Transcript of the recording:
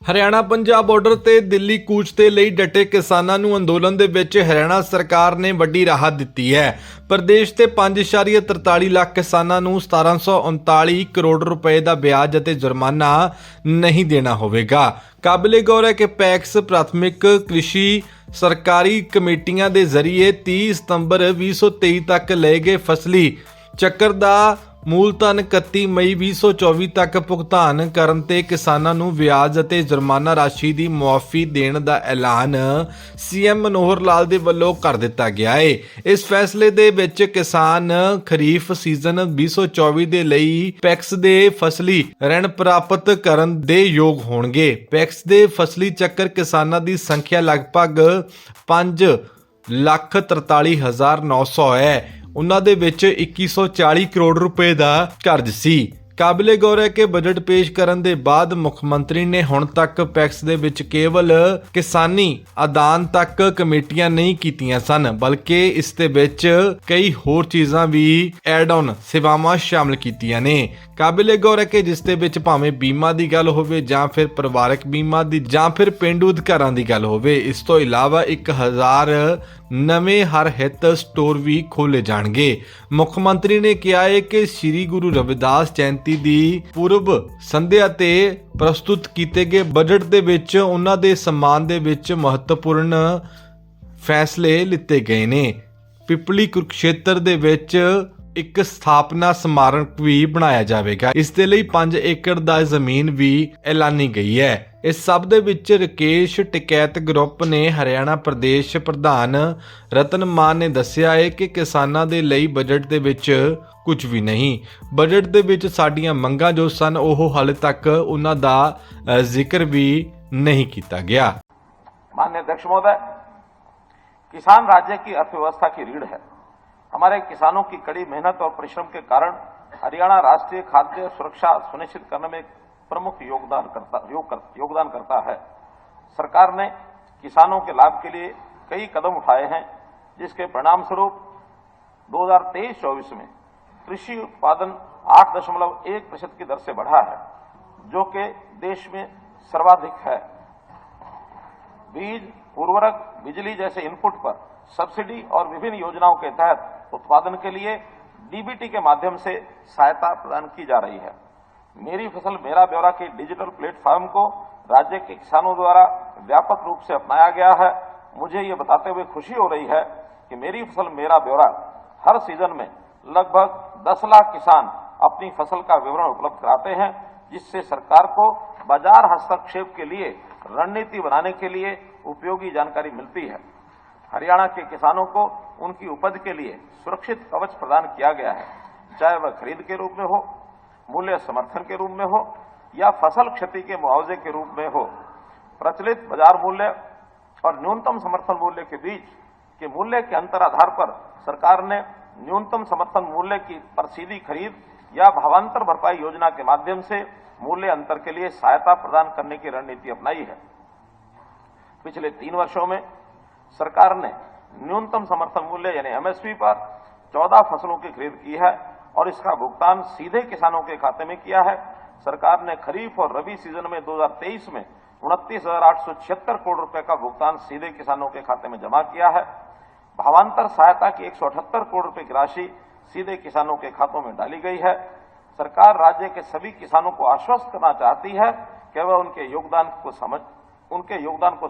Haryana Punjab border ਤੇ ਦਿੱਲੀ ਕੂਚ ਦੇ ਲਈ ਡਟੇ ਕਿਸਾਨਾਂ ਨੂੰ ਅੰਦੋਲਨ ਦੇ ਵਿੱਚ ਹਰਿਆਣਾ ਸਰਕਾਰ ਨੇ ਵੱਡੀ ਰਾਹਤ ਦਿੱਤੀ ਹੈ। ਪ੍ਰਦੇਸ਼ ਦੇ 5.43 ਲੱਖ ਕਿਸਾਨਾਂ ਨੂੰ 1739 ਕਰੋੜ ਰੁਪਏ ਦਾ ਵਿਆਜ ਅਤੇ ਜੁਰਮਾਨਾ ਨਹੀਂ ਦੇਣਾ ਹੋਵੇਗਾ। ਕਾਬਿਲੇ ਗੌਰ ਹੈ ਕਿ ਪੈਕਸ ਪ੍ਰਾਥਮਿਕ कृषि सरकारी कमेटियां ਦੇ ਜ਼ਰੀਏ 30 ਸਤੰਬਰ 2023 ਤੱਕ ਲਏ ਗਏ ਫਸਲੀ ਚੱਕਰ ਦਾ मूलधन 31 मई 2024 तक भुगतान करन ते किसानां नूं विआज ਅਤੇ जुर्माना राशि ਦੀ ਮੁਆਫੀ ਦੇਣ ਦਾ ਐਲਾਨ सीएम मनोहर लाल ਦੇ ਵੱਲੋਂ ਕਰ ਦਿੱਤਾ ਗਿਆ ਹੈ। ਇਸ ਫੈਸਲੇ ਦੇ ਵਿੱਚ ਕਿਸਾਨ ਖਰੀਫ ਸੀਜ਼ਨ 2024 ਦੇ ਲਈ ਪੈਕਸ ਦੇ ਫਸਲੀ ऋण ਪ੍ਰਾਪਤ ਕਰਨ ਦੇ ਯੋਗ ਹੋਣਗੇ। ਪੈਕਸ ਦੇ ਫਸਲੀ ਚੱਕਰ ਕਿਸਾਨਾਂ ਦੀ ਸੰਖਿਆ ਲਗਭਗ 5,43,900 ਹੈ। उन्हां दे विच 2140 करोड़ रुपए का कर्ज सी। काबिले गौर है कि बजट पेश करन दे बाद मुख मंत्री ने हुण तक पैक्स दे विच केवल किसानी आदान तक कमेटियां नहीं कीतियां सन, बल्कि इस दे विच कई होर चीज़ां भी एड ऑन सेवावां शामिल कीतियां ने। काबिले गौर है कि जिस दे विच भावें बीमा दी गल होवे जां फिर परिवारक बीमा दी जां फिर पेंडू अधिकारां दी गल होवे, इस तो इलावा 1000 नवे हर हित स्टोर भी खोले जाणगे। मुख मंत्री ने कहा है कि श्री गुरु रविदास जयंती दी पूर्व संध्या ते प्रस्तुत कीते गए बजट दे विच उन्हां दे सम्मान दे विच महत्वपूर्ण फैसले लिते गए ने। पिपली कुरुक्षेत्र दे विच एक स्थापना स्मारक भी बनाया जाएगा। इस दे लई 5 एकड़ दा जमीन भी ऐलानी गई है। इस सब दे विच राकेश टिकैत ग्रुप ने हरियाणा प्रदेश प्रधान रतन मान ने दस्सिया है कि किसानां दे लई बजट दे विच कुछ भी नहीं। बजट दे विच साडीआं मंगां जो सन ओह हाले तक उन्हां दा जिक्र भी नहीं किया गया। माननीय अध्यक्ष महोदय, किसान राज्य की अर्थव्यवस्था की रीढ़ है। हमारे किसानों की कड़ी मेहनत और परिश्रम के कारण हरियाणा राष्ट्रीय खाद्य सुरक्षा सुनिश्चित करने में प्रमुख योगदान करता है। सरकार ने किसानों के लाभ के लिए कई कदम उठाए हैं, जिसके परिणाम स्वरूप 2023-24 में कृषि उत्पादन 8.1% की दर से बढ़ा है, जो कि देश में सर्वाधिक है। बीज, उर्वरक, बिजली जैसे इनपुट पर सब्सिडी और विभिन्न योजनाओं के तहत उत्पादन के लिए डीबीटी के माध्यम से सहायता प्रदान की जा रही है। मेरी फसल मेरा ब्यौरा के डिजिटल प्लेटफॉर्म को राज्य के किसानों द्वारा व्यापक रूप से अपनाया गया है। मुझे ये बताते हुए खुशी हो रही है कि मेरी फसल मेरा ब्यौरा हर सीजन में लगभग 10 लाख किसान अपनी फसल का विवरण उपलब्ध कराते हैं, जिससे सरकार को बाजार हस्तक्षेप के लिए रणनीति बनाने के लिए उपयोगी जानकारी मिलती है। हरियाणा के किसानों को उनकी उपज के लिए सुरक्षित कवच प्रदान किया गया है, चाहे वह खरीद के रूप में हो, मूल्य समर्थन के रूप में हो या फसल क्षति के मुआवजे के रूप में हो। प्रचलित बाजार मूल्य और न्यूनतम समर्थन मूल्य के बीच के मूल्य के अंतर आधार पर सरकार ने न्यूनतम समर्थन मूल्य की पर सीधी खरीद या भावांतर भरपाई योजना के माध्यम से मूल्य अंतर के लिए सहायता प्रदान करने की रणनीति अपनाई है। पिछले 3 वर्षों में सरकार ने न्यूनतम समर्थन मूल्य यानी एमएसपी पर 14 फसलों की खरीद की है और इसका भुगतान सीधे किसानों के खाते में किया है। सरकार ने खरीफ और रबी सीजन में 2023 में 29,876 करोड़ रुपए का भुगतान सीधे किसानों के खाते में जमा किया है। भावांतर सहायता की 178 करोड़ रुपए की राशि सीधे किसानों के खातों में डाली गई है। सरकार राज्य के सभी किसानों को आश्वस्त करना चाहती है कि वह उनके योगदान को